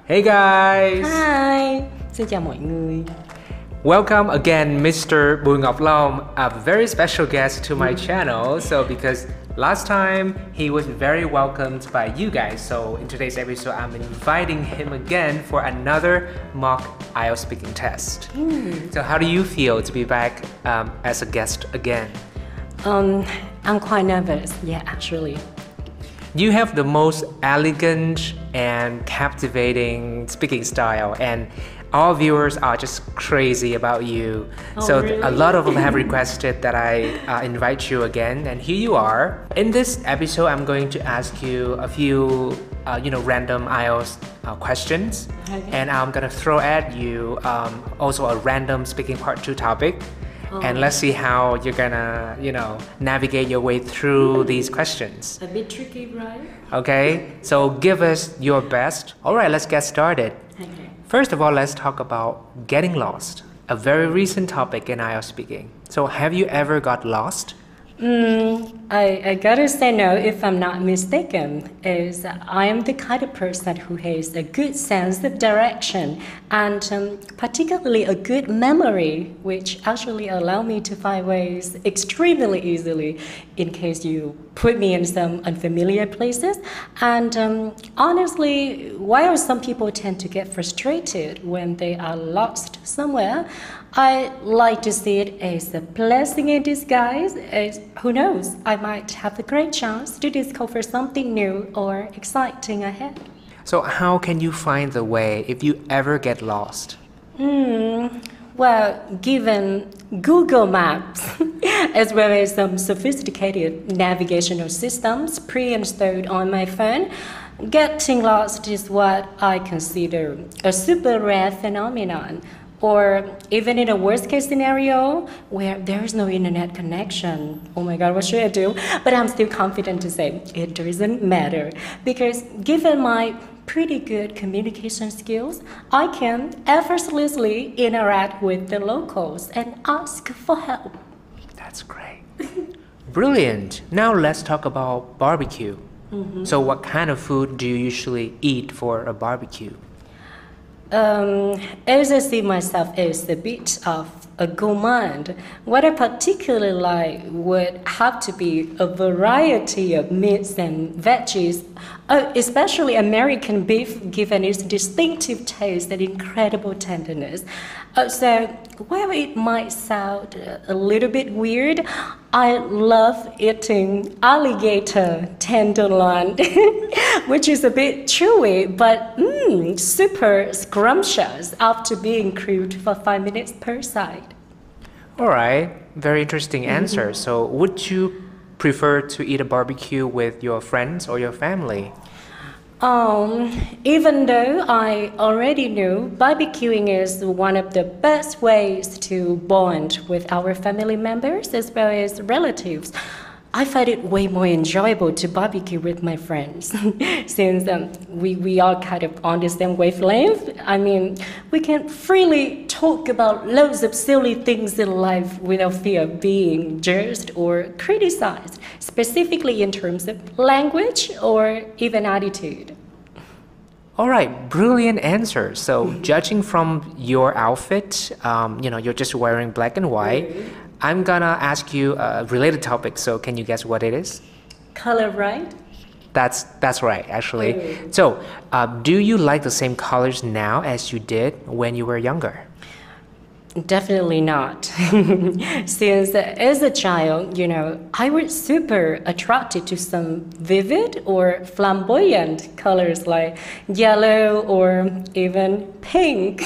Hey guys! Hi! Xin chào mọi người. Welcome again, Mr. Bùi Ngọc Long, a very special guest to my channel. So because last time he was very welcomed by you guys, so in today's episode I'm inviting him again for another mock IELTS speaking test. So how do you feel to be back as a guest again? I'm quite nervous, yeah, actually. You have the most elegant and captivating speaking style, and all viewers are just crazy about you. So really? A lot of them have requested that I invite you again, and here you are. In this episode, I'm going to ask you a few, random IELTS questions, Okay. and I'm gonna throw at you also a random speaking part 2 topic. And let's see how you're gonna, navigate your way through these questions. A bit tricky, right? Okay, so give us your best. All right, let's get started. Okay. First of all, let's talk about getting lost, a very recent topic in IELTS speaking. So have you ever got lost? I gotta say no if I'm not mistaken, is I am the kind of person who has a good sense of direction and particularly a good memory, which actually allow me to find ways extremely easily in case you put me in some unfamiliar places. And honestly, while some people tend to get frustrated when they are lost somewhere, I like to see it as a blessing in disguise, as who knows, I might have a great chance to discover something new or exciting ahead. So how can you find the way if you ever get lost? Well, given Google Maps, as well as some sophisticated navigational systems pre-installed on my phone, getting lost is what I consider a super rare phenomenon. Or even in a worst case scenario where there is no internet connection. Oh my God, what should I do? But I'm still confident to say it doesn't matter. Because given my pretty good communication skills, I can effortlessly interact with the locals and ask for help. That's great. Brilliant. Now let's talk about barbecue. So what kind of food do you usually eat for a barbecue? As I see myself as a bit of a gourmand, what I particularly like would have to be a variety of meats and veggies, especially American beef, given its distinctive taste and incredible tenderness. So, while it might sound a little bit weird, I love eating alligator tenderloin, which is a bit chewy, but super scrumptious after being grilled for 5 minutes per side. All right, very interesting answer. So would you prefer to eat a barbecue with your friends or your family? Even though I already knew barbecuing is one of the best ways to bond with our family members as well as relatives, I find it way more enjoyable to barbecue with my friends since we are kind of on the same wavelength. I mean, we can freely talk about loads of silly things in life without fear of being judged or criticized, specifically in terms of language or even attitude. All right, brilliant answer. So judging from your outfit, you're just wearing black and white. I'm gonna ask you a related topic, so can you guess what it is? Color, right? That's right, actually. So, do you like the same colors now as you did when you were younger? Definitely not. Since as a child, I was super attracted to some vivid or flamboyant colors like yellow or even pink.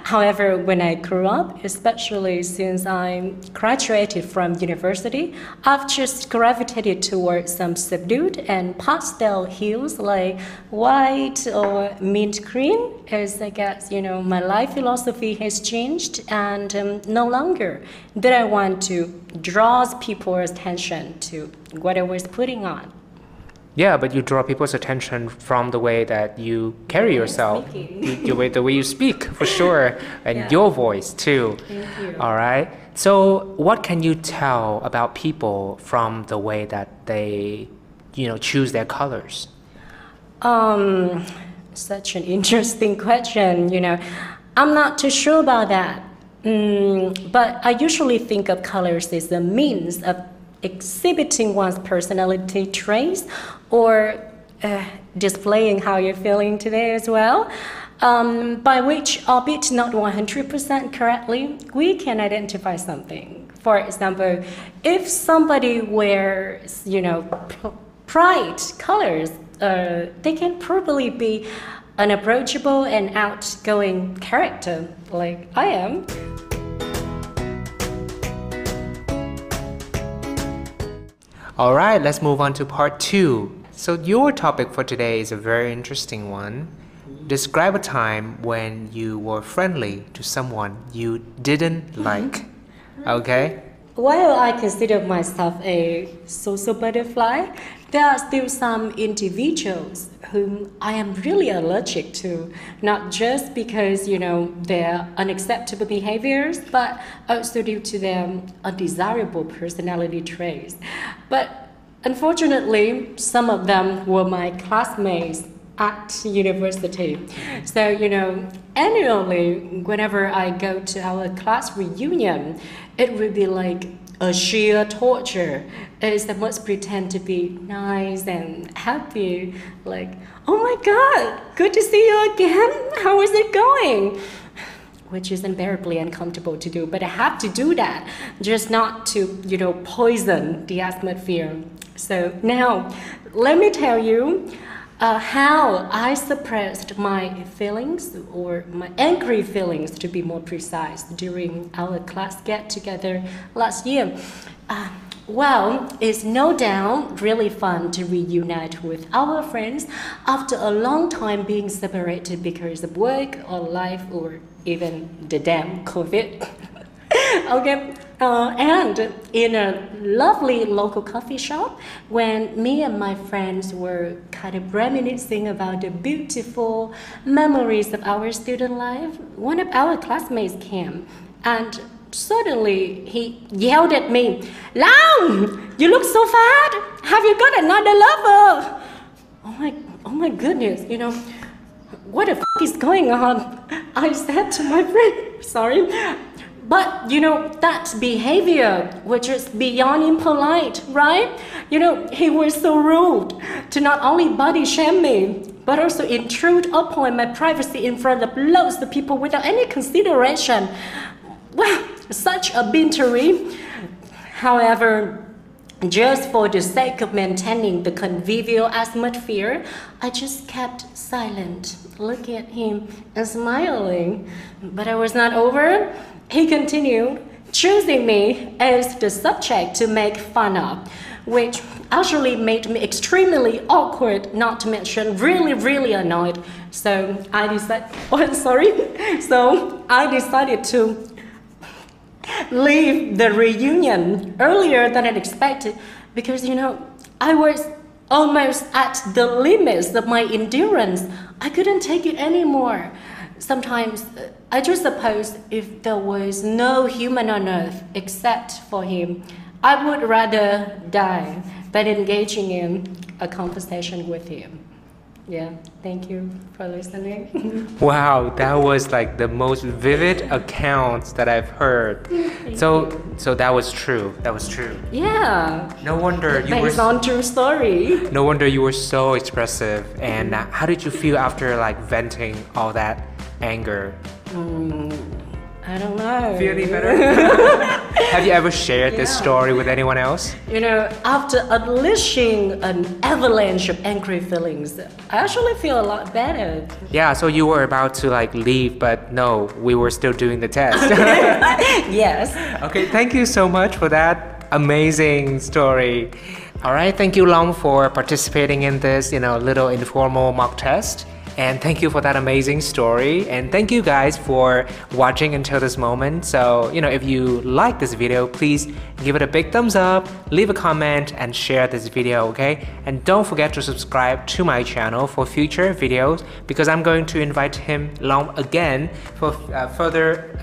However, when I grew up, especially since I graduated from university, I've just gravitated towards some subdued and pastel hues like white or mint green, as I guess, my life philosophy has changed and no longer that I want to draw people's attention to what I was putting on. Yeah, but you draw people's attention from the way that you carry yourself, the way you speak, for sure, and your voice too. Thank you. All right. So, what can you tell about people from the way that they, choose their colors? such an interesting question. I'm not too sure about that. But I usually think of colors as a means of exhibiting one's personality traits or displaying how you're feeling today as well. By which, albeit not 100% correctly, we can identify something. For example, if somebody wears, bright colors, they can probably be an approachable and outgoing character, like I am. All right, let's move on to part 2. So your topic for today is a very interesting one. Describe a time when you were friendly to someone you didn't like. Okay? While I consider myself a social butterfly, there are still some individuals whom I am really allergic to, not just because, their unacceptable behaviors, but also due to their undesirable personality traits. But unfortunately, some of them were my classmates at university. So, annually, whenever I go to our class reunion, it will be like a sheer torture. Is I must pretend to be nice and happy, like, oh my God, good to see you again. How is it going? Which is unbearably uncomfortable to do, but I have to do that just not to, poison the atmosphere. So now, let me tell you how I suppressed my feelings, or my angry feelings to be more precise, during our class get-together last year. Well, it's no doubt really fun to reunite with our friends after a long time being separated because of work or life or even the damn COVID. Okay, and in a lovely local coffee shop, when me and my friends were kind of reminiscing about the beautiful memories of our student life, one of our classmates came and suddenly he yelled at me, "Long, you look so fat. Have you got another lover?" Oh my goodness, what the f is going on? I said to my friend, sorry. But, that behavior was just beyond impolite, right? He was so rude to not only body shame me, but also intrude upon my privacy in front of loads of people without any consideration. Well, such a bintery. However, just for the sake of maintaining the convivial atmosphere, I just kept silent, looking at him and smiling. But I was not over. He continued, choosing me as the subject to make fun of, which actually made me extremely awkward, not to mention really, really annoyed. So I decided to leave the reunion earlier than I expected because, I was almost at the limits of my endurance. I couldn't take it anymore. Sometimes I just suppose if there was no human on earth except for him, I would rather die than engaging in a conversation with him. Yeah, thank you for listening. Wow, that was like the most vivid account that I've heard. So that was true. That was true. Yeah. No wonder you were. Based on true story. No wonder you were so expressive. And how did you feel after venting all that anger? I don't know. Feel any better? Have you ever shared this story with anyone else? After unleashing an avalanche of angry feelings, I actually feel a lot better. Yeah, so you were about to leave, but no, we were still doing the test. Yes. Okay, thank you so much for that amazing story. All right, thank you, Long, for participating in this, little informal mock test. And thank you for that amazing story. And thank you guys for watching until this moment. So, if you like this video, please give it a big thumbs up, leave a comment, and share this video, okay? And don't forget to subscribe to my channel for future videos because I'm going to invite him along again for further,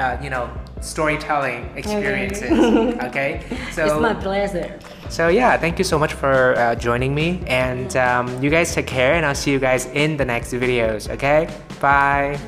storytelling experiences, okay? So it's my pleasure. So yeah, thank you so much for joining me, and you guys take care, and I'll see you guys in the next videos. Okay, bye.